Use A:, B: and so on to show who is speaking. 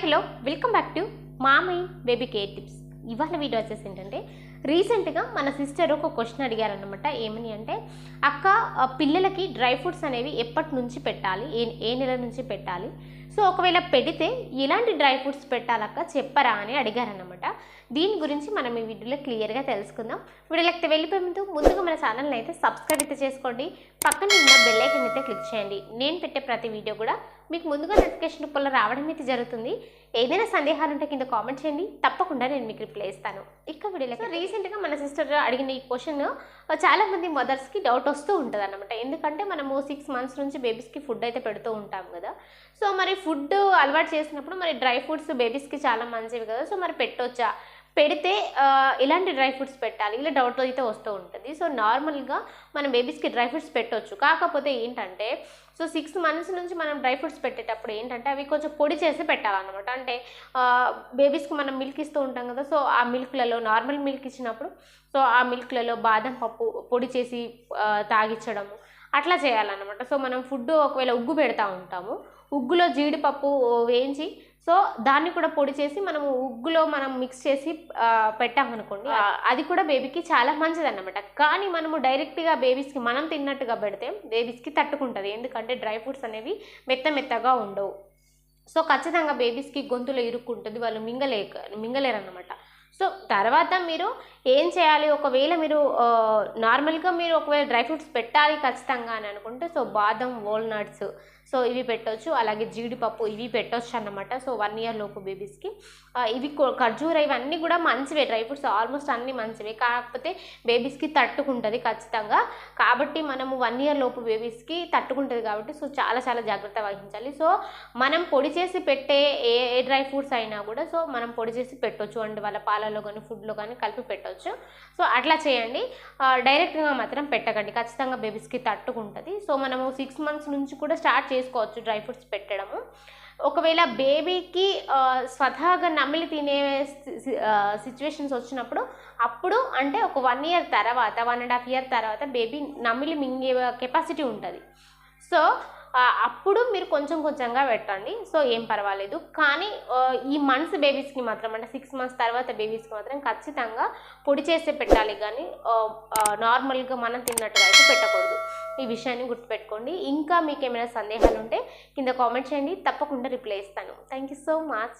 A: Hello welcome back to mummy baby care tips. ఇవాళ వీడియో వచ్చేసి ఏంటంటే రీసెంట్గా మన సిస్టర్ ఒక క్వశ్చన్ అడిగారనమాట. ఏమని అంటే, అక్క పిల్లలకి డ్రై ఫ్రూట్స్ అనేవి ఎప్పటి నుంచి పెట్టాలి, ఏ నెల నుంచి పెట్టాలి, సో ఒకవేళ పెడితే ఎలాంటి డ్రై ఫ్రూట్స్ పెట్టాలక్క చెప్పరా అని అడిగారనమాట. దీని గురించి మనం ఈ వీడియోలో క్లియర్గా తెలుసుకుందాం. వీడియోకి వెళ్ళిపోయే ముందుగా మన ఛానల్ని అయితే సబ్స్క్రైబ్ అయితే చేసుకోండి, పక్కన ఉన్న బెల్ ఐకాన్ అయితే క్లిక్ చేయండి. నేను పెట్టే ప్రతి వీడియో కూడా మీకు ముందుగా నోటిఫికేషన్ రూపంలో రావడం అయితే జరుగుతుంది. ఏదైనా సందేహాలు ఉంటే కింద కామెంట్ చేయండి, తప్పకుండా నేను మీకు రిప్లై ఇస్తాను. ఇక వీడియోలో రీసెంట్గా మన సిస్టర్ అడిగిన ఈ క్వశ్చన్ చాలామంది మదర్స్కి డౌట్ వస్తూ ఉంటుంది అనమాట. ఎందుకంటే మనము 6 months నుంచి బేబీస్కి ఫుడ్ అయితే పెడుతూ ఉంటాం కదా. సో మరి ఫుడ్ అలవాటు చేసినప్పుడు మరి డ్రై ఫ్రూట్స్ బేబీస్కి చాలా మంచివి కదా, సో మరి పెట్టొచ్చా, పెడితే ఎలాంటి డ్రై ఫ్రూట్స్ పెట్టాలి, ఇలా డౌట్ అయితే వస్తూ ఉంటుంది. సో నార్మల్గా మనం బేబీస్కి డ్రై ఫ్రూట్స్ పెట్టవచ్చు. కాకపోతే ఏంటంటే, సో 6 months నుంచి మనం డ్రై ఫ్రూట్స్ పెట్టేటప్పుడు ఏంటంటే అవి కొంచెం పొడి చేసి పెట్టాలన్నమాట. అంటే బేబీస్కి మనం మిల్క్ ఇస్తూ ఉంటాం కదా, సో ఆ మిల్క్లలో నార్మల్ మిల్క్ ఇచ్చినప్పుడు సో ఆ మిల్క్లలో బాదం పప్పు పొడి చేసి తాగించడము అట్లా చేయాలన్నమాట. సో మనం ఫుడ్ ఒకవేళ ఉగ్గు పెడతా ఉంటాము, ఉగ్గులో జీడిపప్పు వేయించి సో దాన్ని కూడా పొడి చేసి మనము ఉగ్గులో మనం మిక్స్ చేసి పెట్టామనుకోండి, అది కూడా బేబీకి చాలా మంచిది అన్నమాట. కానీ మనము డైరెక్ట్గా బేబీస్కి మనం తిన్నట్టుగా పెడితే బేబీస్కి తట్టుకుంటుంది. ఎందుకంటే డ్రై ఫ్రూట్స్ అనేవి మెత్తగా ఉండవు. సో ఖచ్చితంగా బేబీస్కి గొంతులో ఇరుక్కుంటుంది, వాళ్ళు మింగలేరు అన్నమాట. సో తర్వాత మీరు ఏం చేయాలి, ఒకవేళ మీరు నార్మల్గా మీరు ఒకవేళ డ్రై ఫ్రూట్స్ పెట్టాలి ఖచ్చితంగా అని అనుకుంటే, సో బాదం, వాల్నట్స్, సో ఇవి పెట్టవచ్చు. అలాగే జీడిపప్పు ఇవి పెట్టవచ్చు అన్నమాట. సో 1 year లోపు బేబీస్కి ఇవి ఖర్జూర ఇవన్నీ కూడా మంచివే, డ్రై ఫ్రూట్స్ ఆల్మోస్ట్ అన్నీ మంచివే. కాకపోతే బేబీస్కి తట్టుకుంటుంది ఖచ్చితంగా. కాబట్టి మనము 1 year లోపు బేబీస్కి తట్టుకుంటుంది కాబట్టి సో చాలా జాగ్రత్త వహించాలి. సో మనం పొడి చేసి పెట్టే ఏ డ్రై ఫ్రూట్స్ అయినా కూడా సో మనం పొడి చేసి పెట్టవచ్చు అండి, వాళ్ళ పాలలో కానీ ఫుడ్లో కానీ కలిపి పెట్టవచ్చు. సో అట్లా చేయండి, డైరెక్ట్గా మాత్రం పెట్టకండి, ఖచ్చితంగా బేబీస్కి తట్టుకుంటుంది. సో మనము 6 months నుంచి కూడా స్టార్ట్ చేసుకోవచ్చు డ్రై ఫ్రూట్స్ పెట్టడము. ఒకవేళ బేబీకి స్వతహాగా నమిలి తినే సిచ్యువేషన్స్ వచ్చినప్పుడు అప్పుడు అంటే ఒక 1 year తర్వాత 1.5 year తర్వాత బేబీ నమిలి మింగే కెపాసిటీ ఉంటుంది. సో అప్పుడు మీరు కొంచెంగా పెట్టండి, సో ఏం పర్వాలేదు. కానీ ఈ మంత్స్ బేబీస్కి మాత్రం అంటే 6 months తర్వాత బేబీస్కి మాత్రం ఖచ్చితంగా పొడి చేసే పెట్టాలి, కానీ నార్మల్గా మనం తిన్నట్టుగా అయితే పెట్టకూడదు. ఈ విషయాన్ని గుర్తుపెట్టుకోండి. ఇంకా మీకు ఏమైనా సందేహాలు ఉంటే కింద కామెంట్ చేయండి, తప్పకుండా రిప్లై ఇస్తాను. Thank you so much.